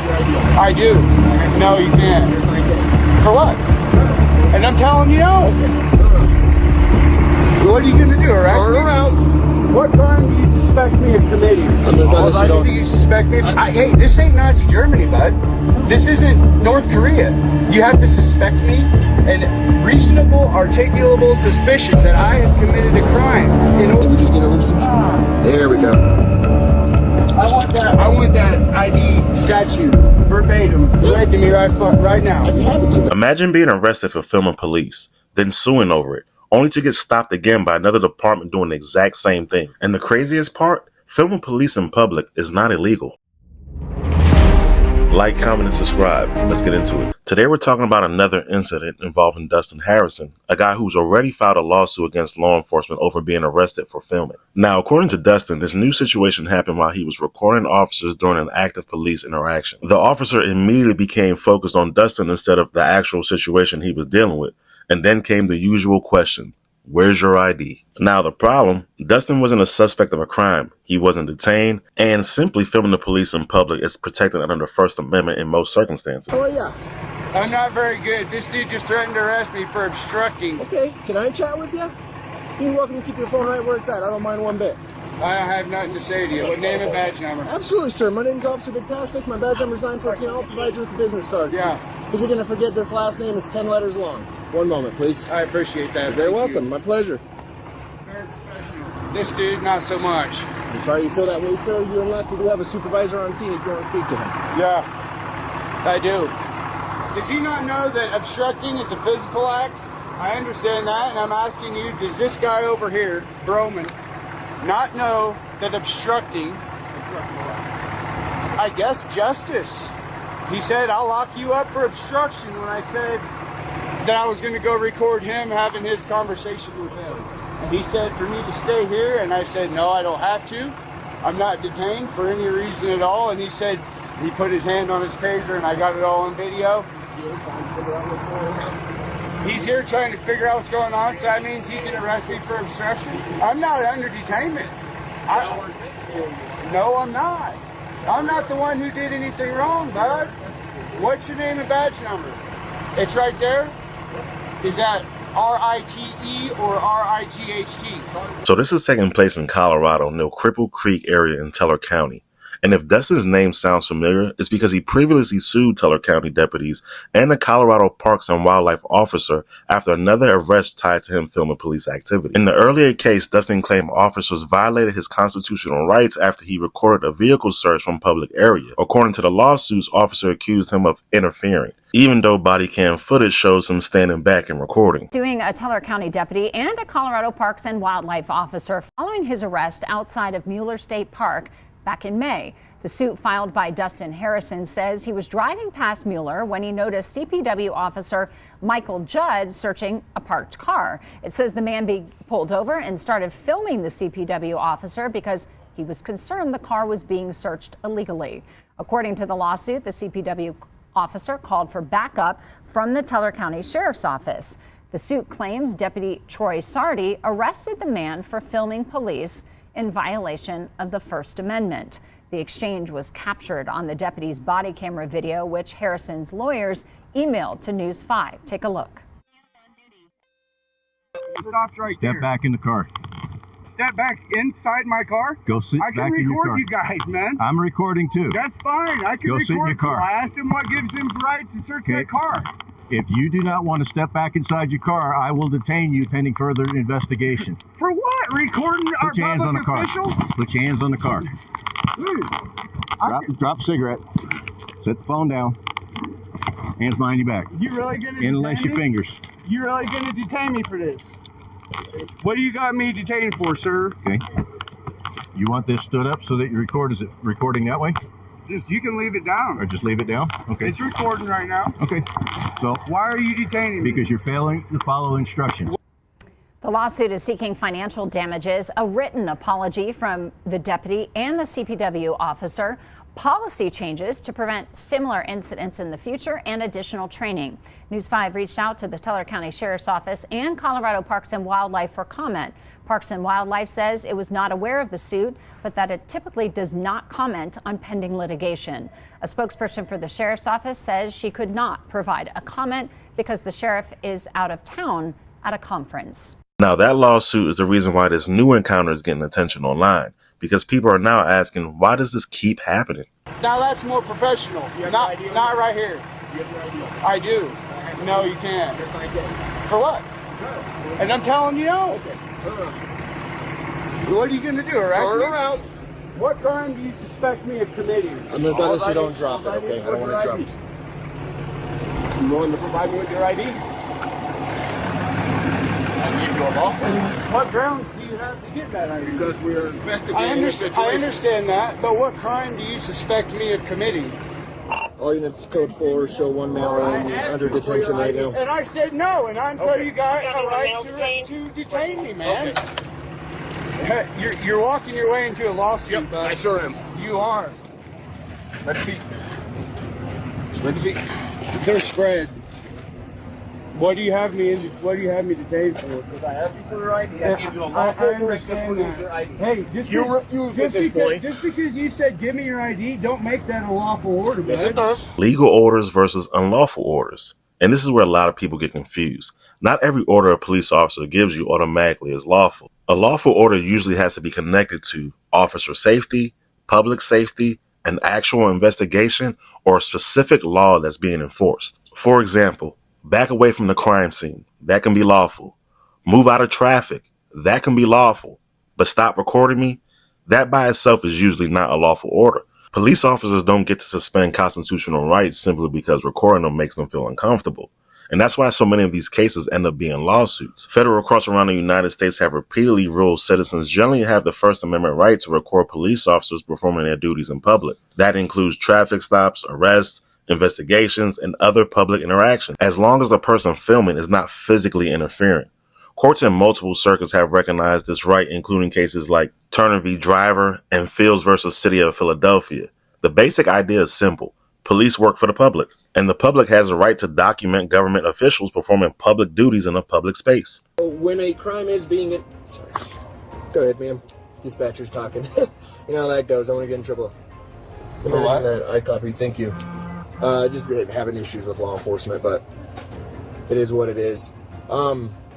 your ID. I do. No, you can't. Yes, I can. For what? And I'm telling you no. Okay. What are you going to do, arrest Turn me? around. What crime do you suspect me of committing? I'm gonna All right, do you suspect me? Hey, this ain't Nazi Germany, bud. This isn't North Korea. You have to suspect me and reasonable, articulable suspicion that I have committed a crime. Let me just get a loosened. There we go. I want that ID statute verbatim read to me right now. I'd be happy to. Imagine being arrested for filming police, then suing over it, only to get stopped again by another department doing the exact same thing. And the craziest part, filming police in public is not illegal. Like, comment, and subscribe. Let's get into it. Today we're talking about another incident involving Dustin Harrison, a guy who's already filed a lawsuit against law enforcement over being arrested for filming. Now, according to Dustin, this new situation happened while he was recording officers during an active police interaction. The officer immediately became focused on Dustin instead of the actual situation he was dealing with, and then came the usual question: where's your ID? Now, the problem, Dustin wasn't a suspect of a crime. He wasn't detained, and simply filming the police in public is protected under the First Amendment in most circumstances. How are ya? I'm not very good. This dude just threatened to arrest me for obstructing. Okay, can I chat with you? You're welcome to keep your phone right where it's at. I don't mind one bit. I have nothing to say to you. What name and badge number? Absolutely, sir. My name's Officer Fantastic. My badge number's 914. I'll provide you with a business card. Yeah. Because you're going to forget this last name. It's 10 letters long. One moment, please. I appreciate that. You're very Thank welcome. you. My pleasure. Very professional. This dude, not so much. I'm sorry you feel that way, sir. You're in luck. We do have a supervisor on scene if you want to speak to him. Yeah, I do. Does he not know that obstructing is a physical act? I understand that, and I'm asking you, does this guy over here, Broman, not know that obstructing, I guess, justice? He said, I'll lock you up for obstruction when I said that I was going to go record him having his conversation with him. And he said for me to stay here, and I said, no, I don't have to. I'm not detained for any reason at all. And he said, he put his hand on his taser, and I got it all on video. He's here trying to figure out what's going on. He's here trying to figure out what's going on, so that means he can arrest me for obstruction. I'm not under detainment. No, I'm not. I'm not the one who did anything wrong, bud. What's your name and badge number? It's right there. Is that R-I-T-E or R-I-G-H-T? So this is taking place in Colorado near Cripple Creek area in Teller County. And if Dustin's name sounds familiar, it's because he previously sued Teller County deputies and the Colorado Parks and Wildlife officer after another arrest tied to him filming police activity. In the earlier case, Dustin claimed officers violated his constitutional rights after he recorded a vehicle search from public area. According to the lawsuits, officer accused him of interfering, even though body cam footage shows him standing back and recording. Suing a Teller County deputy and a Colorado Parks and Wildlife officer following his arrest outside of Mueller State Park back in May. The suit filed by Dustin Harrison says he was driving past Mueller when he noticed CPW officer Michael Judd searching a parked car. It says the man pulled over and started filming the CPW officer because he was concerned the car was being searched illegally. According to the lawsuit, the CPW officer called for backup from the Teller County Sheriff's Office. The suit claims Deputy Troy Sardi arrested the man for filming police in violation of the First Amendment. The exchange was captured on the deputy's body camera video, which Harrison's lawyers emailed to News 5. Take a look. Stopped right Step there. back in the car. Step back inside my car? Go sit I can back in your record car. you guys, man. I'm recording too. That's fine. I can Go record. sit in your car. I asked him what gives him the right to search Okay. that car. If you do not want to step back inside your car, I will detain you pending further investigation. For what? Recording our Put your hands on the public car. officials? Put your hands on the car. Dude, Drop cigarette. Set the phone down. Hands behind your back. you really gonna In unless detain your me? fingers. You really gonna detain me for this? What do you got me detained for, sir? Okay. You want this stood up so that you record? Is it recording that way? Just you can leave it down. Or just leave it down? Okay. It's recording right now. Okay. So, Why are you detaining me? because you're failing to follow instructions. The lawsuit is seeking financial damages, a written apology from the deputy and the CPW officer. policy changes to prevent similar incidents in the future, and additional training. News 5 reached out to the Teller County Sheriff's Office and Colorado Parks and Wildlife for comment. Parks and Wildlife says it was not aware of the suit, but that it typically does not comment on pending litigation. A spokesperson for the Sheriff's Office says she could not provide a comment because the sheriff is out of town at a conference. Now, that lawsuit is the reason why this new encounter is getting attention online, because people are now asking, why does this keep happening? Now that's more professional. Not right here. You have your ID on. I do. No, you can't. Yes, I can. For what? And I'm telling you no. Okay. Turn around. What are you going to do, arrest Turn me? around. What crime do you suspect me of committing? I'm going to bet this you don't drop it, okay? I don't want to drop it. You willing to provide me with your ID? I give you a lawful. What grounds do you have to get that ID? Because we're investigating the situation. I understand that, but what crime do you suspect me of committing? All units code 4 show 1 male under detention right now. And I said no, and until you got a right to detain me, man. Okay. You're walking your way into a lawsuit. Yep, bud. I sure am. You are. Spread your feet. Spread your feet. They're spread. What do you have me detained for? Because I have you for your ID. I give you a I lawful right to understand produce that. your ID. Hey, You refuse at this point. just because you said give me your ID, don't make that a lawful order, Yes, it bud. does. Legal orders versus unlawful orders. And this is where a lot of people get confused. Not every order a police officer gives you automatically is lawful. A lawful order usually has to be connected to officer safety, public safety, an actual investigation, or a specific law that's being enforced. For example, back away from the crime scene. That can be lawful. Move out of traffic. That can be lawful. But stop recording me? That by itself is usually not a lawful order. Police officers don't get to suspend constitutional rights simply because recording them makes them feel uncomfortable. And that's why so many of these cases end up being lawsuits. Federal courts around the United States have repeatedly ruled citizens generally have the First Amendment right to record police officers performing their duties in public. That includes traffic stops, arrests, investigations, and other public interaction, as long as the person filming is not physically interfering. Courts in multiple circuits have recognized this right, including cases like Turner v. Driver and Fields versus City of Philadelphia. The basic idea is simple. Police work for the public, and the public has a right to document government officials performing public duties in a public space. When a crime is being... Sorry. Go ahead, ma'am. Dispatcher's talking. You know how that goes. I want to get in trouble. For what? I copy. Thank you. Just having issues with law enforcement, but it is what it is.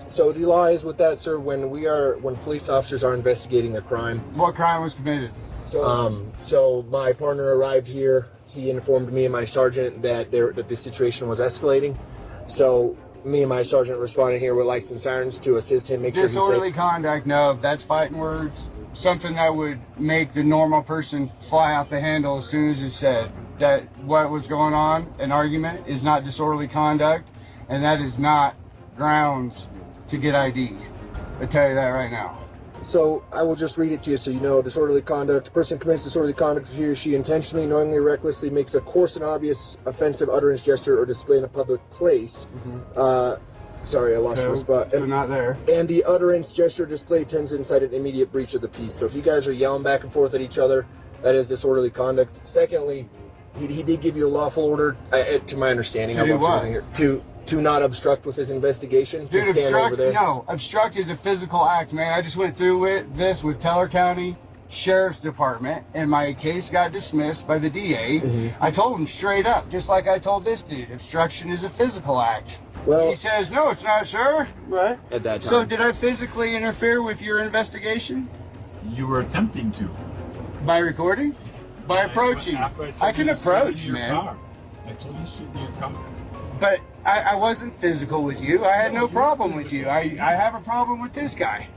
So the law is with that, sir, when police officers are investigating a crime. What crime was committed? So my partner arrived here. He informed me and my sergeant that the situation was escalating. So me and my sergeant responded here with lights and sirens to assist him, make sure he's safe. Disorderly conduct, no, that's fighting words. Something that would make the normal person fly off the handle as soon as it's said. That what was going on, an argument, is not disorderly conduct, and that is not grounds to get ID. I'll tell you that right now. So I will just read it to you so you know. Disorderly conduct. A person commits disorderly conduct if he or she intentionally, knowingly, recklessly makes a coarse and obvious offensive utterance, gesture, or display in a public place. Sorry, I lost my spot. So not there. And the utterance, gesture, display tends to incite an immediate breach of the peace. So if you guys are yelling back and forth at each other, that is disorderly conduct. Secondly, he did give you a lawful order, to my understanding. To do what? Here, to not obstruct with his investigation. Dude, to stand over there. No, obstruct is a physical act, man. I just went through this with Teller County Sheriff's Department, and my case got dismissed by the DA. I told him straight up, just like I told this dude, obstruction is a physical act. Well, he says, no, it's not, sir. Right. At that time. So did I physically interfere with your investigation? You were attempting to. By recording? By approaching? After I can told you to sit approach, in your man. car. I told you to sit in your car. But I wasn't physical with you. I had no problem with you. I have a problem with this guy.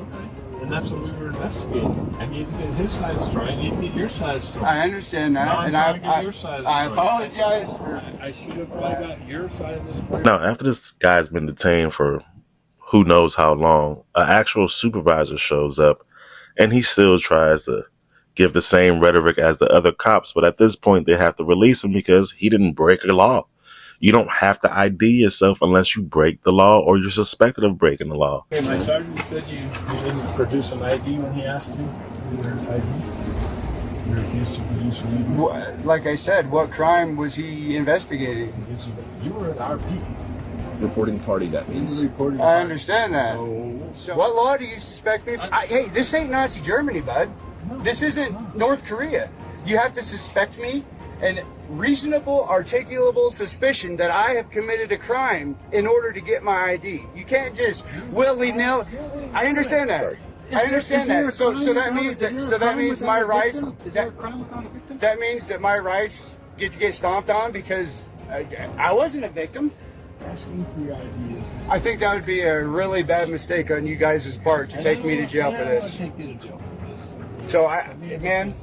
Okay. And that's what we were investigating. I need to get his side of the story. I need to get your side of the story. I understand that. Now I'm and trying to get your side of the I story. apologize for... I should have probably got your side of the story. Now, after this guy's been detained for who knows how long, an actual supervisor shows up, and he still tries to give the same rhetoric as the other cops, but at this point they have to release him because he didn't break a law. You don't have to ID yourself unless you break the law or you're suspected of breaking the law. Okay, my sergeant said you didn't produce an ID when he asked you for your ID. You refused to produce an ID. Like I said, what crime was he investigating? Because you were an RP. Reporting party, that means. I understand that. So What law do you suspect me? Hey, this ain't Nazi Germany, bud. This isn't North Korea. You have to suspect me and reasonable, articulable suspicion that I have committed a crime in order to get my ID. You can't just willy-nilly. I understand that. Sorry. I understand that. So that means my rights. Is there a crime without a victim? That means that my rights get stomped on because I wasn't a victim. Asking for your ideas. I think that would be a really bad mistake on you guys' part to take me to jail for I this. don't take you to jail for this. So man,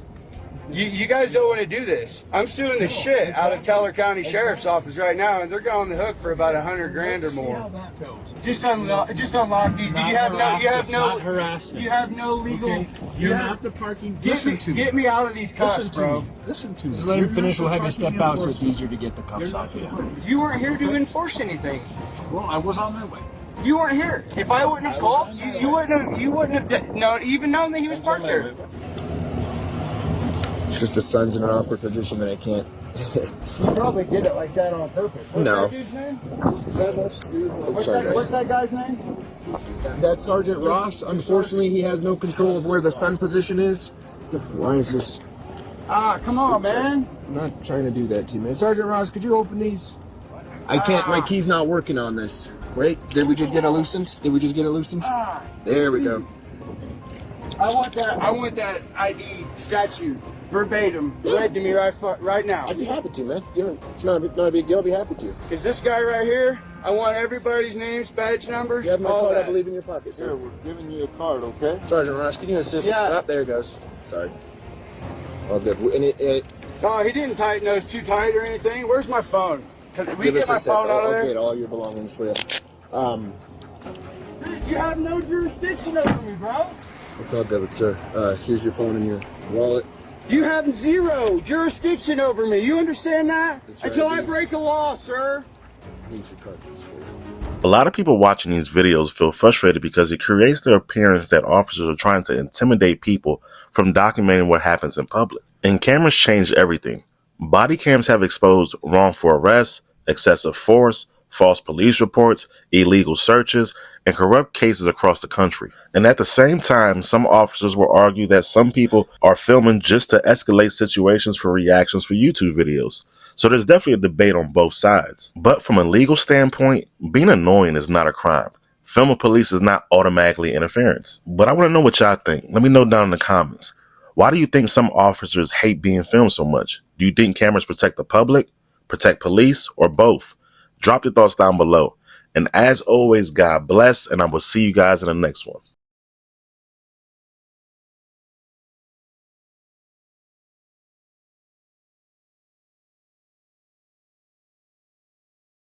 you guys don't want to do this. I'm suing the shit out of Teller County Sheriff's Office right now, and they're going on the hook for about $100 grand or See how more. that goes. Just unlock these. Not You have not harassment. you have no legal. Okay? You're not the parking. Get me out of these cuffs, Listen to bro. me. Listen to me. Just let him You're finish. not We'll the have you step parking out so it's enforcer. easier to get the cuffs You're off not you. the parking- You weren't here to enforce anything. Well, I was on my way. You weren't here. If I wouldn't have called, you wouldn't have even known that he was parked there. It's just the sun's in an awkward position that I can't. You probably did it like that on purpose. What's No. that dude's name? Oops, sorry, guys. What's that guy's name? That's Sergeant Ross. Unfortunately, he has no control of where the sun position is. So why is this? Come on, man. I'm not trying to do that to you, man. Sergeant Ross, could you open these? I can't. My key's not working on this. Wait, did we just get it loosened? There we go. I want that ID statue verbatim read to me right now. I'd be happy to, man. It's not a big deal. I'd be happy to. Cause this guy right here, I want everybody's names, badge numbers, You have my all card, I that. believe, in your pocket, sir. We're giving you a card, okay? Sergeant Ross, can you assist? Yeah. There it goes. Sorry. All good. And Oh, he didn't tighten those too tight or anything. Where's my phone? Can we give get us my a sec. phone out of I'll get there? all your belongings for you. You have no jurisdiction over me, bro. It's all good, sir. Here's your phone and your wallet. You have zero jurisdiction over me. You understand that? That's right, Until I dude. break a law, sir. Here's your card, please, for you. A lot of people watching these videos feel frustrated because it creates the appearance that officers are trying to intimidate people from documenting what happens in public. And cameras change everything. Body cams have exposed wrongful arrests, excessive force, false police reports, illegal searches, and corrupt cases across the country. And at the same time, some officers will argue that some people are filming just to escalate situations for reactions for YouTube videos. So there's definitely a debate on both sides. But from a legal standpoint, being annoying is not a crime. Filming police is not automatically interference. But I want to know what y'all think. Let me know down in the comments. Why do you think some officers hate being filmed so much? Do you think cameras protect the public, protect police, or both? Drop your thoughts down below. And as always, God bless, and I will see you guys in the next one.